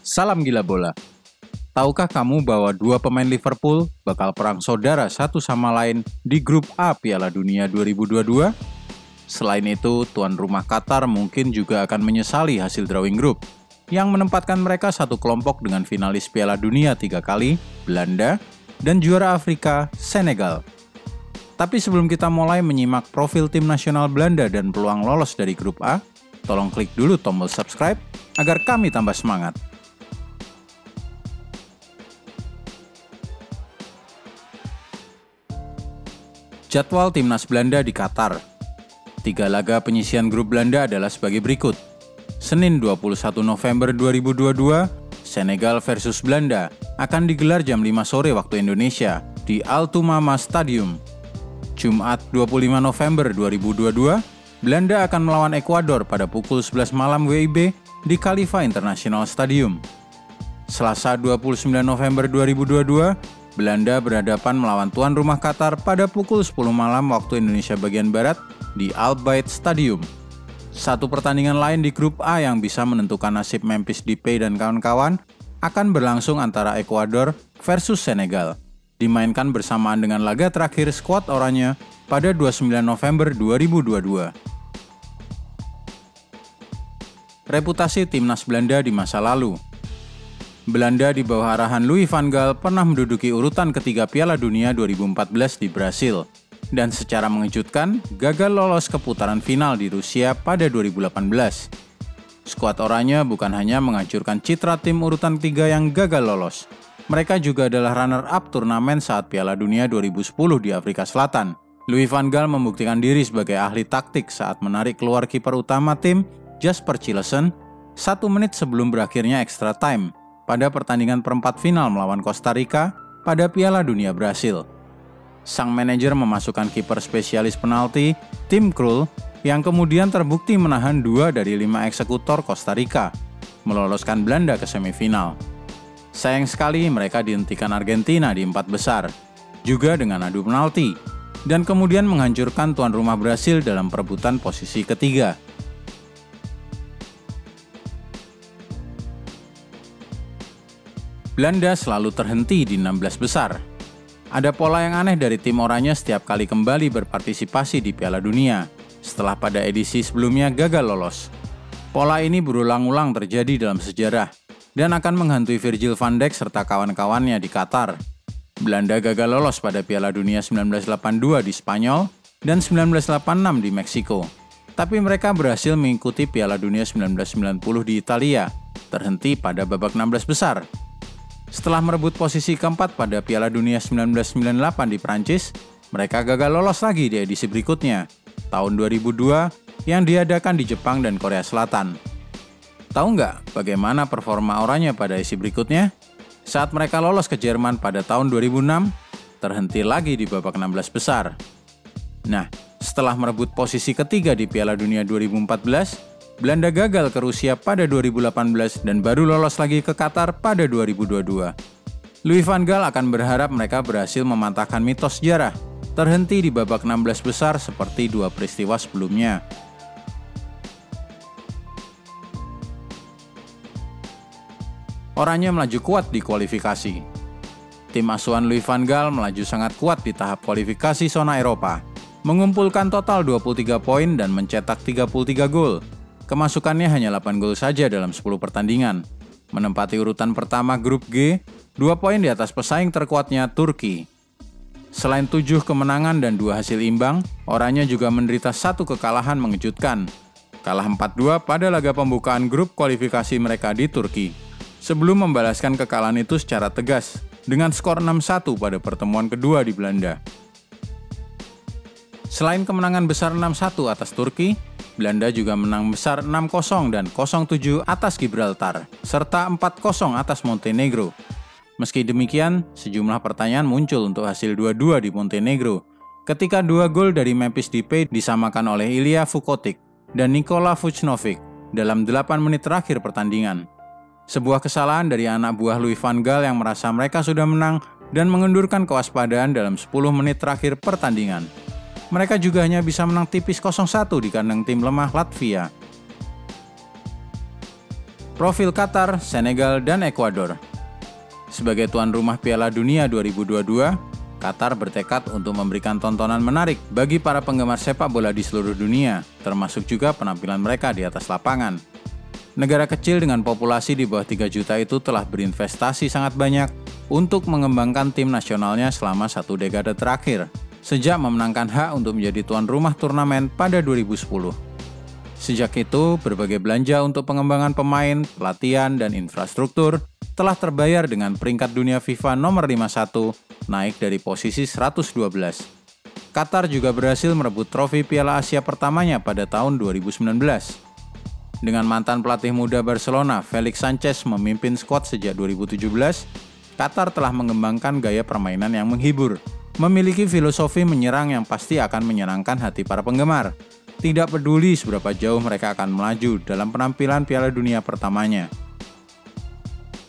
Salam gila bola. Tahukah kamu bahwa dua pemain Liverpool bakal perang saudara satu sama lain di grup A Piala Dunia 2022? Selain itu, tuan rumah Qatar mungkin juga akan menyesali hasil drawing group yang menempatkan mereka satu kelompok dengan finalis Piala Dunia 3 kali, Belanda, dan juara Afrika, Senegal. Tapi sebelum kita mulai menyimak profil tim nasional Belanda dan peluang lolos dari grup A, tolong klik dulu tombol subscribe agar kami tambah semangat. Jadwal timnas Belanda di Qatar. 3 laga penyisian grup Belanda adalah sebagai berikut. Senin 21 November 2022, Senegal versus Belanda akan digelar jam 5 sore waktu Indonesia di Al Thumama Stadium. Jumat 25 November 2022, Belanda akan melawan Ekuador pada pukul 11 malam WIB di Khalifa International Stadium. Selasa 29 November 2022, Belanda berhadapan melawan tuan rumah Qatar pada pukul 10 malam waktu Indonesia bagian Barat di Al Bayt Stadium. Satu pertandingan lain di grup A yang bisa menentukan nasib Memphis Depay dan kawan-kawan akan berlangsung antara Ekuador versus Senegal, dimainkan bersamaan dengan laga terakhir skuad oranye pada 29 November 2022. Reputasi timnas Belanda di masa lalu. Belanda di bawah arahan Louis van Gaal pernah menduduki urutan ketiga Piala Dunia 2014 di Brasil, dan secara mengejutkan gagal lolos ke putaran final di Rusia pada 2018. Skuad oranye bukan hanya menghancurkan citra tim urutan ketiga yang gagal lolos, mereka juga adalah runner-up turnamen saat Piala Dunia 2010 di Afrika Selatan. Louis van Gaal membuktikan diri sebagai ahli taktik saat menarik keluar kiper utama tim, Jasper Cillessen, 1 menit sebelum berakhirnya extra time pada pertandingan perempat final melawan Costa Rica pada Piala Dunia Brasil. Sang manajer memasukkan kiper spesialis penalti, Tim Krul, yang kemudian terbukti menahan 2 dari 5 eksekutor Costa Rica, meloloskan Belanda ke semifinal. Sayang sekali mereka dihentikan Argentina di 4 besar, juga dengan adu penalti, dan kemudian menghancurkan tuan rumah Brasil dalam perebutan posisi ketiga. Belanda selalu terhenti di 16 besar. Ada pola yang aneh dari tim oranye setiap kali kembali berpartisipasi di Piala Dunia, setelah pada edisi sebelumnya gagal lolos. Pola ini berulang-ulang terjadi dalam sejarah, dan akan menghantui Virgil van Dijk serta kawan-kawannya di Qatar. Belanda gagal lolos pada Piala Dunia 1982 di Spanyol, dan 1986 di Meksiko. Tapi mereka berhasil mengikuti Piala Dunia 1990 di Italia, terhenti pada babak 16 besar. Setelah merebut posisi keempat pada Piala Dunia 1998 di Prancis, mereka gagal lolos lagi di edisi berikutnya, tahun 2002, yang diadakan di Jepang dan Korea Selatan. Tahu nggak bagaimana performa oranye pada edisi berikutnya? Saat mereka lolos ke Jerman pada tahun 2006, terhenti lagi di babak 16 besar. Nah, setelah merebut posisi ketiga di Piala Dunia 2014, Belanda gagal ke Rusia pada 2018 dan baru lolos lagi ke Qatar pada 2022. Louis van Gaal akan berharap mereka berhasil mematahkan mitos sejarah, terhenti di babak 16 besar seperti 2 peristiwa sebelumnya. Oranye melaju kuat di kualifikasi. Tim asuhan Louis van Gaal melaju sangat kuat di tahap kualifikasi zona Eropa, mengumpulkan total 23 poin dan mencetak 33 gol. Kemasukannya hanya 8 gol saja dalam 10 pertandingan. Menempati urutan pertama grup G, 2 poin di atas pesaing terkuatnya Turki. Selain 7 kemenangan dan 2 hasil imbang, oranye juga menderita 1 kekalahan mengejutkan. Kalah 4-2 pada laga pembukaan grup kualifikasi mereka di Turki, sebelum membalaskan kekalahan itu secara tegas dengan skor 6-1 pada pertemuan kedua di Belanda. Selain kemenangan besar 6-1 atas Turki, Belanda juga menang besar 6-0 dan 0-7 atas Gibraltar, serta 4-0 atas Montenegro. Meski demikian, sejumlah pertanyaan muncul untuk hasil 2-2 di Montenegro, ketika 2 gol dari Memphis Depay disamakan oleh Ilija Vukotic dan Nikola Vucnovic dalam 8 menit terakhir pertandingan. Sebuah kesalahan dari anak buah Louis van Gaal yang merasa mereka sudah menang dan mengendurkan kewaspadaan dalam 10 menit terakhir pertandingan. Mereka juga hanya bisa menang tipis 0-1 di kandang tim lemah Latvia. Profil Qatar, Senegal, dan Ekuador. Sebagai tuan rumah Piala Dunia 2022, Qatar bertekad untuk memberikan tontonan menarik bagi para penggemar sepak bola di seluruh dunia, termasuk juga penampilan mereka di atas lapangan. Negara kecil dengan populasi di bawah 3 juta itu telah berinvestasi sangat banyak untuk mengembangkan tim nasionalnya selama 1 dekade terakhir, sejak memenangkan hak untuk menjadi tuan rumah turnamen pada 2010. Sejak itu, berbagai belanja untuk pengembangan pemain, pelatihan, dan infrastruktur telah terbayar dengan peringkat dunia FIFA nomor 51, naik dari posisi 112. Qatar juga berhasil merebut trofi Piala Asia pertamanya pada tahun 2019. Dengan mantan pelatih muda Barcelona, Felix Sanchez memimpin skuad sejak 2017, Qatar telah mengembangkan gaya permainan yang menghibur, memiliki filosofi menyerang yang pasti akan menyenangkan hati para penggemar. Tidak peduli seberapa jauh mereka akan melaju dalam penampilan Piala Dunia pertamanya.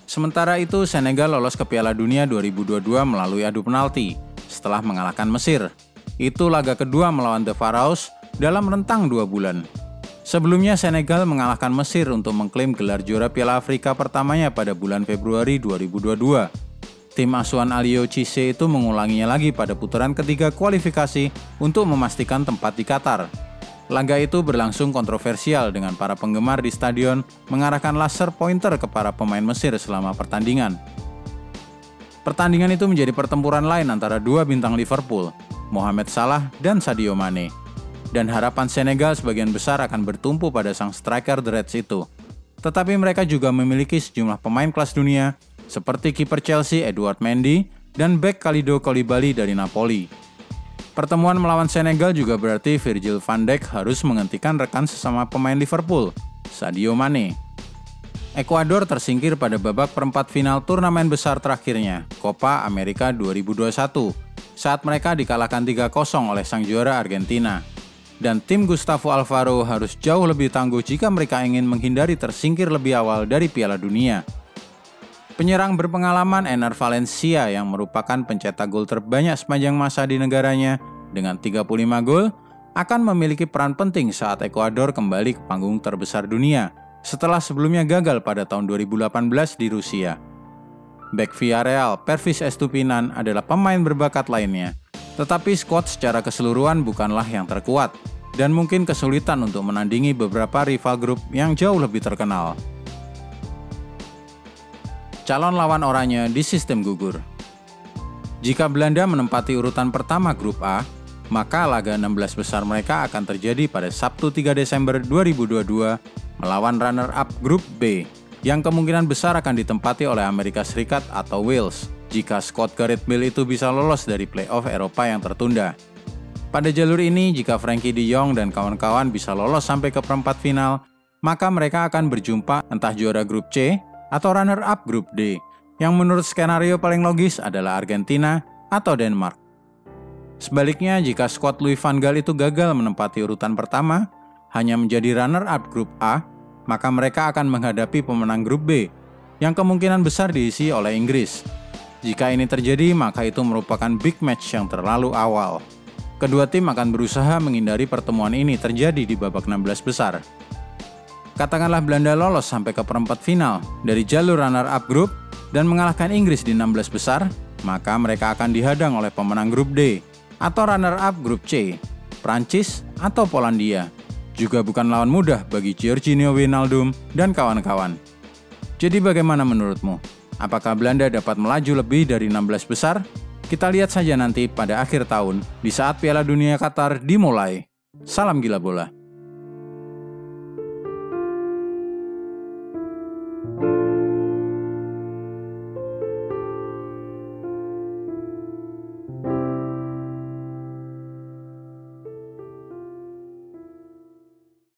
Sementara itu, Senegal lolos ke Piala Dunia 2022 melalui adu penalti setelah mengalahkan Mesir. Itu laga kedua melawan The Pharaohs dalam rentang 2 bulan. Sebelumnya, Senegal mengalahkan Mesir untuk mengklaim gelar juara Piala Afrika pertamanya pada bulan Februari 2022. Tim asuhan Aliou Cissé itu mengulanginya lagi pada putaran ketiga kualifikasi untuk memastikan tempat di Qatar. Laga itu berlangsung kontroversial dengan para penggemar di stadion mengarahkan laser pointer ke para pemain Mesir selama pertandingan. Pertandingan itu menjadi pertempuran lain antara dua bintang Liverpool, Mohamed Salah dan Sadio Mane. Dan harapan Senegal sebagian besar akan bertumpu pada sang striker The Reds itu. Tetapi mereka juga memiliki sejumlah pemain kelas dunia seperti kiper Chelsea Edouard Mendy dan bek Kalidou Koulibaly dari Napoli. Pertemuan melawan Senegal juga berarti Virgil van Dijk harus menghentikan rekan sesama pemain Liverpool, Sadio Mane. Ekuador tersingkir pada babak perempat final turnamen besar terakhirnya, Copa America 2021, saat mereka dikalahkan 3-0 oleh sang juara Argentina. Dan tim Gustavo Alfaro harus jauh lebih tangguh jika mereka ingin menghindari tersingkir lebih awal dari Piala Dunia. Penyerang berpengalaman Ener Valencia yang merupakan pencetak gol terbanyak sepanjang masa di negaranya dengan 35 gol akan memiliki peran penting saat Ekuador kembali ke panggung terbesar dunia setelah sebelumnya gagal pada tahun 2018 di Rusia. Bek Villarreal Pervis Estupinan adalah pemain berbakat lainnya, tetapi skuad secara keseluruhan bukanlah yang terkuat dan mungkin kesulitan untuk menandingi beberapa rival grup yang jauh lebih terkenal. Calon lawan oranye di sistem gugur. Jika Belanda menempati urutan pertama grup A, maka laga 16 besar mereka akan terjadi pada Sabtu 3 Desember 2022 melawan runner-up grup B, yang kemungkinan besar akan ditempati oleh Amerika Serikat atau Wales, jika skuad Gareth Bale itu bisa lolos dari playoff Eropa yang tertunda. Pada jalur ini, jika Frankie de Jong dan kawan-kawan bisa lolos sampai ke perempat final, maka mereka akan berjumpa entah juara grup C atau runner-up grup D, yang menurut skenario paling logis adalah Argentina atau Denmark. Sebaliknya, jika skuad Louis van Gaal itu gagal menempati urutan pertama, hanya menjadi runner-up grup A, maka mereka akan menghadapi pemenang grup B, yang kemungkinan besar diisi oleh Inggris. Jika ini terjadi, maka itu merupakan big match yang terlalu awal. Kedua tim akan berusaha menghindari pertemuan ini terjadi di babak 16 besar. Katakanlah Belanda lolos sampai ke perempat final dari jalur runner-up grup dan mengalahkan Inggris di 16 besar, maka mereka akan dihadang oleh pemenang grup D atau runner-up grup C, Prancis atau Polandia. Juga bukan lawan mudah bagi Georginio Wijnaldum dan kawan-kawan. Jadi bagaimana menurutmu? Apakah Belanda dapat melaju lebih dari 16 besar? Kita lihat saja nanti pada akhir tahun di saat Piala Dunia Qatar dimulai. Salam gila bola.